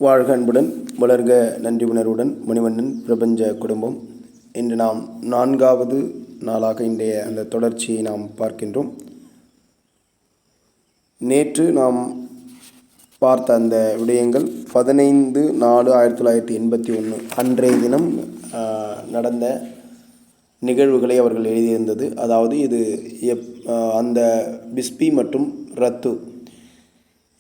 வாழ்க அன்புடன் வளர்க நன்றி உணர்வுடன் மணிவண்ணன் பிரபஞ்ச குடும்பம். இன்று நாம் 4வது நாளாக இன்றைய அந்த தொடர்ச்சியை நாம் பார்க்கின்றோம். நேற்று நாம் பார்த்த அந்த விடயங்கள் 15/4/1981 அன்றைய தினம் நடந்த நிகழ்வுகளை அவர்கள் எழுதியிருந்தது. அதாவது இது அந்த பிஸ்பி மற்றும் ரத்து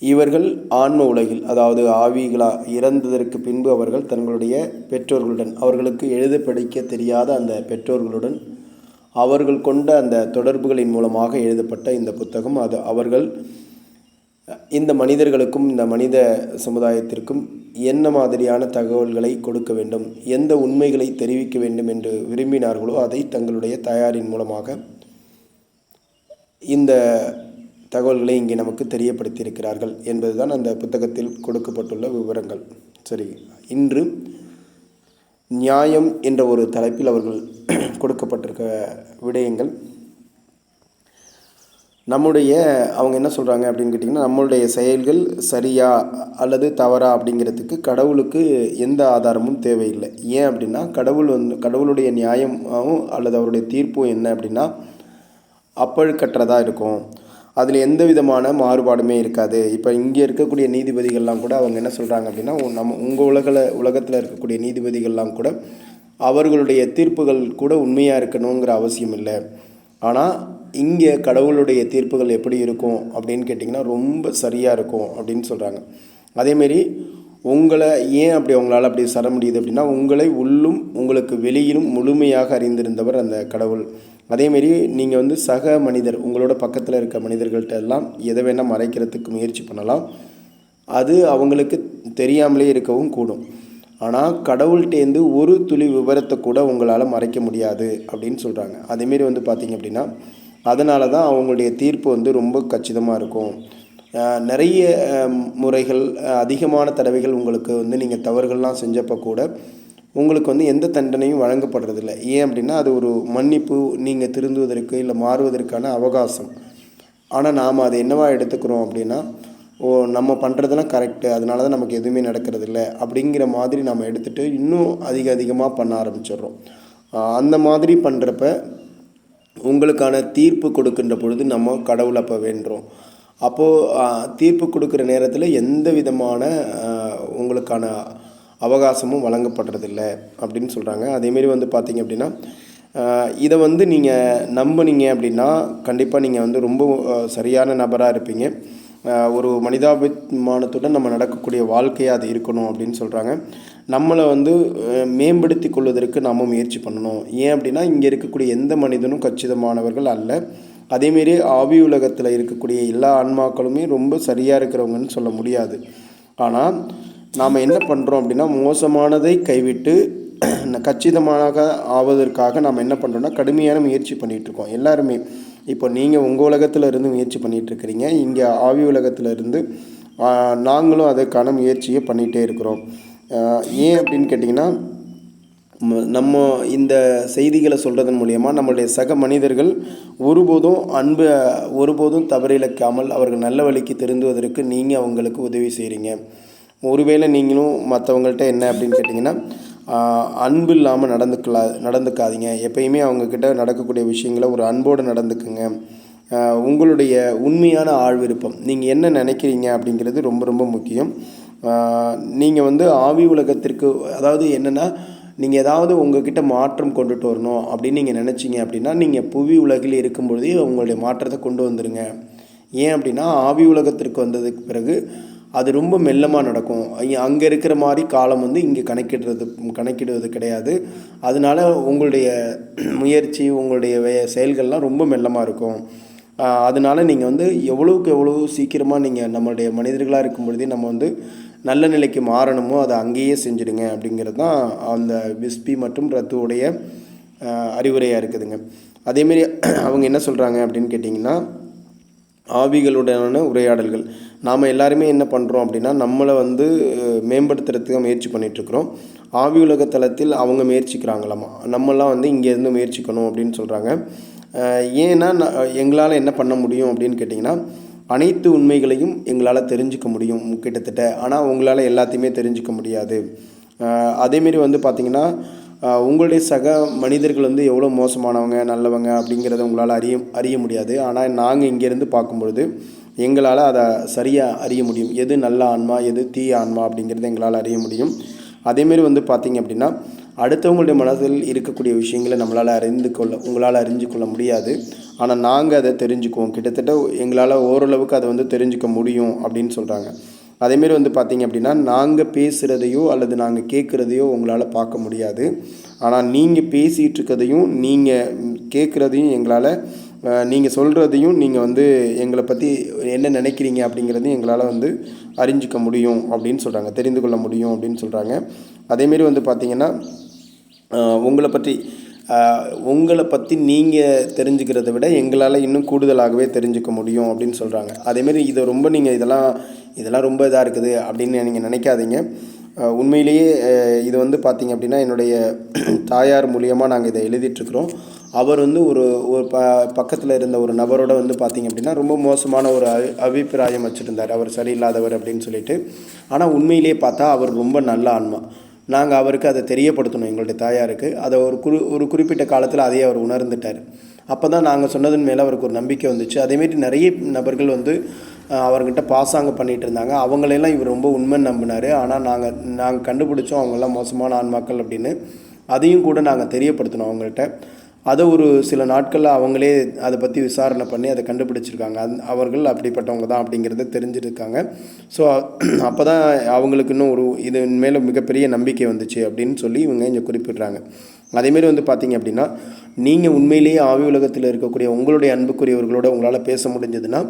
இவர்கள் ஆன்ம உலகில், அதாவது ஆவிகளா இறந்ததற்கு பின்பு அவர்கள் தங்களுடைய பெற்றோர்களுடன், அவர்களுக்கு எழுத படிக்க தெரியாத அந்த பெற்றோர்களுடன் அவர்கள் கொண்ட அந்த தொடர்புகளின் மூலமாக எழுதப்பட்ட இந்த புத்தகம். அது அவர்கள் இந்த மனிதர்களுக்கும் இந்த மனித சமுதாயத்திற்கும் என்ன மாதிரியான தகவல்களை கொடுக்க வேண்டும், எந்த உண்மைகளை தெரிவிக்க வேண்டும் என்று விரும்பினார்களோ அதை தங்களுடைய தயாரின் மூலமாக இந்த தகவல்களை இங்கே நமக்கு தெரியப்படுத்தியிருக்கிறார்கள் என்பதுதான் அந்த புத்தகத்தில் கொடுக்கப்பட்டுள்ள விவரங்கள். சரி, இன்று நியாயம் என்ற ஒரு தலைப்பில் அவர்கள் கொடுக்கப்பட்டிருக்க விடயங்கள். அவங்க என்ன சொல்கிறாங்க அப்படின்னு கேட்டிங்கன்னா, நம்மளுடைய செயல்கள் சரியா அல்லது தவறா அப்படிங்கிறதுக்கு கடவுளுக்கு எந்த ஆதாரமும் தேவையில்லை. ஏன் அப்படின்னா, கடவுளுடைய நியாயமும் அல்லது அவருடைய தீர்ப்பும் என்ன அப்படின்னா அப்பழுக்கற்றதாக இருக்கும். அதில் எந்த விதமான மாறுபாடுமே இருக்காது. இப்போ இங்கே இருக்கக்கூடிய நீதிபதிகள்லாம் கூட அவங்க என்ன சொல்கிறாங்க அப்படின்னா, உங்கள் உலகத்தில் இருக்கக்கூடிய நீதிபதிகள்லாம் கூட அவர்களுடைய தீர்ப்புகள் கூட உண்மையாக இருக்கணுங்கிற அவசியம் இல்லை. ஆனால் இங்கே கடவுளுடைய தீர்ப்புகள் எப்படி இருக்கும் அப்படின்னு கேட்டிங்கன்னா ரொம்ப சரியாக இருக்கும் அப்படின்னு சொல்கிறாங்க. அதேமாரி உங்களை ஏன் உங்களால் அப்படி சர முடியுது அப்படின்னா, உங்களை உள்ளும் உங்களுக்கு வெளியிலும் முழுமையாக அறிந்திருந்தவர் அந்த கடவுள். அதேமாரி நீங்கள் சக மனிதர், உங்களோட பக்கத்தில் இருக்க மனிதர்கள்ட்ட எல்லாம் எதை வேணால் மறைக்கிறதுக்கு முயற்சி பண்ணலாம். அது அவங்களுக்கு தெரியாமலே இருக்கவும் கூடும். ஆனால் கடவுள்கிட்டேருந்து ஒரு துளி விவரத்தை கூட உங்களால் மறைக்க முடியாது அப்படின்னு சொல்கிறாங்க. அதேமாரி பார்த்திங்க அப்படின்னா, அதனால தான் அவங்களுடைய தீர்ப்பு ரொம்ப கச்சிதமாக இருக்கும். நிறைய முறைகள், அதிகமான தடவைகள் உங்களுக்கு நீங்கள் தவறுகள்லாம் செஞ்சப்போ கூட உங்களுக்கு எந்த தண்டனையும் வழங்கப்படுறதில்லை. ஏன் அப்படின்னா, அது ஒரு மன்னிப்பு, நீங்கள் திருந்துவதற்கு இல்லை மாறுவதற்கான அவகாசம். ஆனால் நாம் அதை என்னவா எடுத்துக்கிறோம் அப்படின்னா, நம்ம பண்ணுறதெல்லாம் கரெக்டு, அதனால தான் நமக்கு எதுவுமே நடக்கிறதில்ல அப்படிங்கிற மாதிரி நாம் எடுத்துகிட்டு இன்னும் அதிகமாக பண்ண ஆரம்பிச்சிடுறோம். அந்த மாதிரி பண்ணுறப்ப உங்களுக்கான தீர்ப்பு கொடுக்கின்ற பொழுது நம்ம கடவுளை அப்போ வேண்டுறோம். அப்போது தீர்ப்பு கொடுக்குற நேரத்தில் எந்த விதமான உங்களுக்கான அவகாசமும் வழங்கப்படுறதில்லை அப்படின்னு சொல்கிறாங்க. அதேமாரி பார்த்திங்க அப்படின்னா, இதை நீங்கள் நம்பினீங்க அப்படின்னா கண்டிப்பாக நீங்கள் ரொம்ப சரியான நபராக இருப்பீங்க. ஒரு மனிதாபிமானத்துடன் நம்ம நடக்கக்கூடிய வாழ்க்கையாக அது இருக்கணும் அப்படின்னு சொல்கிறாங்க. நம்மளை மேம்படுத்தி கொள்வதற்கு நம்ம முயற்சி பண்ணணும். ஏன் அப்படின்னா, இங்கே இருக்கக்கூடிய எந்த மனிதனும் கச்சிதமானவர்கள் அல்ல. அதேமாரி ஆவி உலகத்தில் இருக்கக்கூடிய எல்லா ஆன்மாக்களுமே ரொம்ப சரியாக இருக்கிறவங்கன்னு சொல்ல முடியாது. ஆனால் நாம் என்ன பண்ணுறோம் அப்படின்னா, மோசமானதை கைவிட்டு கச்சிதமாக ஆவதற்காக நாம் என்ன பண்ணுறோன்னா கடுமையான முயற்சி பண்ணிகிட்ருக்கோம் எல்லாருமே. இப்போ நீங்கள் உங்கள் உலகத்தில் இருந்து முயற்சி பண்ணிகிட்ருக்கிறீங்க, இங்கே ஆவி உலகத்தில் இருந்து நாங்களும் அதற்கான முயற்சியை பண்ணிகிட்டே இருக்கிறோம். ஏன் அப்படின்னு கேட்டிங்கன்னா, நம்ம இந்த செய்திகளை சொல்கிறதன் மூலயமா நம்மளுடைய சக மனிதர்கள் ஒருபோதும் தவறிழைக்காமல் அவர்கள் நல்ல வழிக்கு திருந்துவதற்கு நீங்கள் அவங்களுக்கு உதவி செய்கிறீங்க. ஒருவேளை நீங்களும் மற்றவங்கள்ட்ட என்ன அப்படின்னு கேட்டிங்கன்னா, அன்பு இல்லாமல் நடந்துக்காதீங்க. எப்பயுமே அவங்கக்கிட்ட நடக்கக்கூடிய விஷயங்களை ஒரு அன்போடு நடந்துக்குங்க. உங்களுடைய உண்மையான ஆழ் விருப்பம், நீங்கள் என்ன நினைக்கிறீங்க அப்படிங்கிறது ரொம்ப ரொம்ப முக்கியம். நீங்கள் ஆவி உலகத்திற்கு, அதாவது என்னென்னா, நீங்கள் ஏதாவது உங்கள்கிட்ட மாற்றம் கொண்டுட்டு வரணும் அப்படின்னு நீங்கள் நினச்சிங்க அப்படின்னா, நீங்கள் புவி உலகில் இருக்கும்பொழுதே உங்களுடைய மாற்றத்தை கொண்டு வந்துடுங்க. ஏன் அப்படின்னா, ஆவி உலகத்திற்கு வந்ததுக்கு பிறகு அது ரொம்ப மெல்லமாக நடக்கும். அங்கே இருக்கிற மாதிரி காலம் இங்கே கணக்கிடுவது கிடையாது. அதனால் உங்களுடைய முயற்சி, உங்களுடைய செயல்கள்லாம் ரொம்ப மெல்லமாக இருக்கும். அதனால் நீங்கள் எவ்வளோக்கு எவ்வளோ சீக்கிரமாக நீங்கள் நம்மளுடைய மனிதர்களாக இருக்கும் பொழுதே நம்ம நல்ல நிலைக்கு மாறணுமோ அதை அங்கேயே செஞ்சுடுங்க அப்படிங்கிறது தான் அந்த பிஸ்பி மற்றும் ரத்துவுடைய அறிவுரையாக இருக்குதுங்க. அதேமாரி அவங்க என்ன சொல்கிறாங்க அப்படின்னு கேட்டிங்கன்னா, ஆவிகளுடனான உரையாடல்கள். நாம் எல்லாருமே என்ன பண்ணுறோம் அப்படின்னா, நம்மளை மேம்படுத்துறதுக்கு முயற்சி பண்ணிகிட்ருக்குறோம். ஆவி உலக தளத்தில் அவங்க முயற்சிக்கிறாங்களாமா, நம்மளாம் இங்கேருந்து முயற்சிக்கணும் அப்படின்னு சொல்கிறாங்க. ஏன்னா எங்களால் என்ன பண்ண முடியும் அப்படின்னு கேட்டிங்கன்னா, அனைத்து உண்மைகளையும் எங்களால் தெரிஞ்சுக்க முடியும் கிட்டத்தட்ட. ஆனால் உங்களால் எல்லாத்தையுமே தெரிஞ்சுக்க முடியாது. அதேமாரி வந்து பார்த்திங்கன்னா உங்களுடைய சக மனிதர்கள் வந்து எவ்வளோ மோசமானவங்க நல்லவங்க அப்படிங்கிறத உங்களால் அறிய முடியாது. ஆனால் நாங்கள் இங்கேருந்து பார்க்கும்பொழுது எங்களால் அதை சரியாக அறிய முடியும். எது நல்ல ஆன்மா எது தீய ஆன்மா அப்படிங்கிறத எங்களால் அறிய முடியும். அதேமாரி வந்து பார்த்திங்க அப்படின்னா அடுத்தவங்களுடைய மனதில் இருக்கக்கூடிய விஷயங்களை நம்மளால் உங்களால் அறிஞ்சு கொள்ள முடியாது. ஆனால் நாங்கள் அதை தெரிஞ்சுக்குவோம். கிட்டத்தட்ட எங்களால் ஓரளவுக்கு அதை வந்து தெரிஞ்சுக்க முடியும் அப்படின்னு சொல்கிறாங்க. அதேமாரி வந்து பார்த்திங்க அப்படின்னா நாங்கள் பேசுகிறதையோ அல்லது நாங்கள் கேட்குறதையோ உங்களால் பார்க்க முடியாது. ஆனால் நீங்கள் பேசிகிட்டு இருக்கிறதையும் நீங்கள் கேட்குறதையும் எங்களால் நீங்கள் சொல்கிறதையும் நீங்கள் வந்து எங்களை பற்றி என்ன நினைக்கிறீங்க அப்படிங்கிறதையும் எங்களால் வந்து அறிஞ்சிக்க முடியும் அப்படின்னு சொல்கிறாங்க. தெரிந்து கொள்ள முடியும் அப்படின்னு சொல்கிறாங்க. அதேமாரி வந்து பார்த்திங்கன்னா உங்களை பற்றி நீங்கள் தெரிஞ்சுக்கிறத விட எங்களால் இன்னும் கூடுதலாகவே தெரிஞ்சுக்க முடியும் அப்படின்னு சொல்கிறாங்க. அதேமாரி இதை ரொம்ப நீங்கள் இதெல்லாம் ரொம்ப இதாக இருக்குது அப்படின்னு நீங்கள் நினைக்காதீங்க. உண்மையிலேயே இது வந்து பார்த்திங்க அப்படின்னா என்னுடைய தாயார் மூலியமாக நாங்கள் இதை எழுதிட்டுருக்குறோம். அவர் வந்து ஒரு பக்கத்தில் இருந்த ஒரு நபரோட வந்து பார்த்திங்க அப்படின்னா ரொம்ப மோசமான ஒரு அபிப்பிராயம் வச்சுருந்தார். அவர் சரியில்லாதவர் அப்படின்னு சொல்லிட்டு. ஆனால் உண்மையிலேயே பார்த்தா அவர் ரொம்ப நல்ல ஆன்மா. நாங்கள் அவருக்கு அதை தெரியப்படுத்தணும் எங்களுடைய தாயாருக்கு. அதை ஒரு குறிப்பிட்ட காலத்தில் அதையே அவர் உணர்ந்துட்டார். அப்போ தான் நாங்கள் சொன்னதன் மேலே அவருக்கு ஒரு நம்பிக்கை வந்துச்சு. அதேமாரி நிறைய நபர்கள் வந்து அவர்கிட்ட பாசாங்க பண்ணிகிட்டு இருந்தாங்க. அவங்களெல்லாம் இவர் ரொம்ப உண்மை நம்பினார். ஆனால் நாங்கள் கண்டுபிடிச்சோம் அவங்கெல்லாம் மோசமான ஆன்மாக்கள் அப்படின்னு. அதையும் கூட நாங்கள் தெரியப்படுத்தினோம் அவங்கள்ட்ட. அதை ஒரு சில நாட்களில் அவங்களே அதை பற்றி விசாரணை பண்ணி அதை கண்டுபிடிச்சிருக்காங்க. அவர்கள் அப்படிப்பட்டவங்க தான் அப்படிங்கிறத தெரிஞ்சிருக்காங்க. ஸோ அப்போ தான் அவங்களுக்கு இன்னும் இது மேலே மிகப்பெரிய நம்பிக்கை வந்துச்சு அப்படின்னு சொல்லி இவங்க இங்கே குறிப்பிட்றாங்க. அதேமாரி வந்து பார்த்திங்க அப்படின்னா நீங்கள் உண்மையிலேயே ஆவி உலகத்தில் இருக்கக்கூடிய உங்களுடைய அன்புக்குரியவர்களோட உங்களால் பேச முடிஞ்சதுன்னா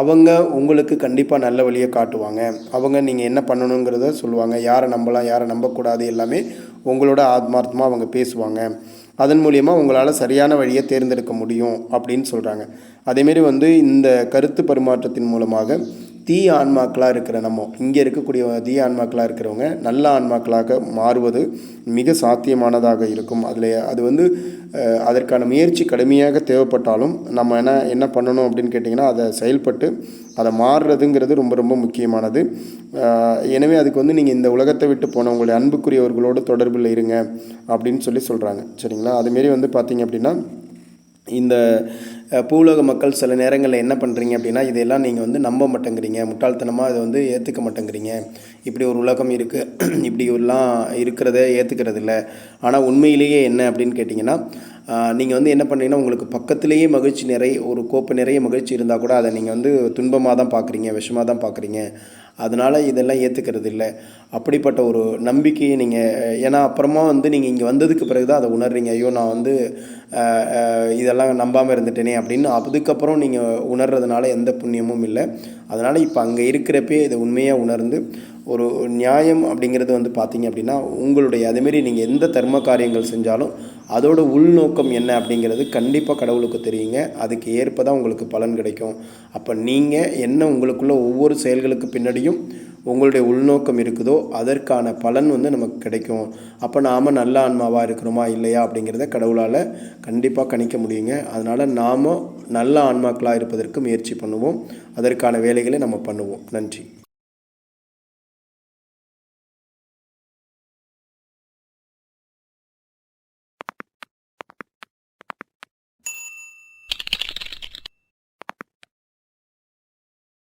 அவங்க உங்களுக்கு கண்டிப்பாக நல்ல வழியை காட்டுவாங்க. அவங்க நீங்கள் என்ன பண்ணணுங்கிறத சொல்லுவாங்க. யாரை நம்பலாம் யாரை நம்பக்கூடாது எல்லாமே உங்களோட ஆத்மார்த்தமாக அவங்க பேசுவாங்க. அதன் மூலியமாக உங்களால் சரியான வழியை தேர்ந்தெடுக்க முடியும் அப்படின்னு சொல்கிறாங்க. அதேமாரி வந்து இந்த கருத்து பரிமாற்றத்தின் மூலமாக தீய ஆன்மாக்களாக இருக்கிற இங்கே இருக்கக்கூடிய தீய ஆன்மாக்களாக இருக்கிறவங்க நல்ல ஆன்மாக்களாக மாறுவது மிக சாத்தியமானதாக இருக்கும். அது வந்து அதற்கான முயற்சி கடுமையாக தேவைப்பட்டாலும் நம்ம என்ன பண்ணணும் அப்படின்னு கேட்டிங்கன்னா அதை செயல்பட்டு அதை மாறுறதுங்கிறது ரொம்ப ரொம்ப முக்கியமானது. எனவே அதுக்கு வந்து நீங்கள் இந்த உலகத்தை விட்டு போன உங்களுடைய அன்புக்குரியவர்களோடு தொடர்பில் இருங்க அப்படின்னு சொல்கிறாங்க. சரிங்களா? அதுமாரி வந்து பார்த்திங்க அப்படின்னா இந்த பூலோக மக்கள் சில நேரங்களில் என்ன பண்ணுறீங்க அப்படின்னா இதையெல்லாம் நீங்கள் வந்து நம்ப மாட்டேங்கிறீங்க. முட்டாள்தனமாக அதை வந்து ஏற்றுக்க மாட்டேங்கிறீங்க. இப்படி ஒரு உலகம் இருக்குது, இப்படி எல்லாம் இருக்கிறத ஏற்றுக்கிறது இல்லை. ஆனால் உண்மையிலேயே என்ன அப்படின்னு கேட்டிங்கன்னா நீங்கள் வந்து என்ன பண்ணுறீங்கன்னா உங்களுக்கு பக்கத்துலேயே ஒரு கோப்பை நிறைய மகிழ்ச்சி இருந்தால் கூட அதை நீங்கள் வந்து துன்பமாக தான் பார்க்குறீங்க, விஷமாக தான் பார்க்குறீங்க. அதனால் இதெல்லாம் ஏற்றுக்கிறது இல்லை. அப்படிப்பட்ட ஒரு நம்பிக்கையை ஏன்னா அப்புறமா வந்து நீங்கள் இங்கே வந்ததுக்கு பிறகு தான் அதை உணர்றீங்க. ஐயோ நான் வந்து இதெல்லாம் நம்பாமல் இருந்துட்டேனே அப்படின்னு. அதுக்கப்புறம் நீங்கள் உணர்றதுனால எந்த புண்ணியமும் இல்லை. அதனால் இப்போ அங்கே இருக்கிறப்பே இதை உண்மையாக உணர்ந்து ஒரு நியாயம் அப்படிங்கிறது வந்து பார்த்திங்க அப்படின்னா அதேமாரி நீங்கள் எந்த தர்ம காரியங்கள் செஞ்சாலும் அதோட உள்நோக்கம் என்ன அப்படிங்கிறது கண்டிப்பாக கடவுளுக்கு தெரியுங்க. அதுக்கு ஏற்ப தான் உங்களுக்கு பலன் கிடைக்கும். அப்போ நீங்கள் என்ன உங்களுக்குள்ள ஒவ்வொரு செயல்களுக்கு பின்னாடியும் உங்களுடைய உள்நோக்கம் இருக்குதோ அதற்கான பலன் வந்து நமக்கு கிடைக்கும். அப்போ நாம் நல்ல ஆன்மாவாக இருக்கிறோமா இல்லையா அப்படிங்கிறத கடவுளால் கண்டிப்பாக கணிக்க முடியுங்க. அதனால் நாம் நல்ல ஆன்மாக்களாக இருப்பதற்கு முயற்சி பண்ணுவோம். அதற்கான வேலைகளை நம்ம பண்ணுவோம். நன்றி.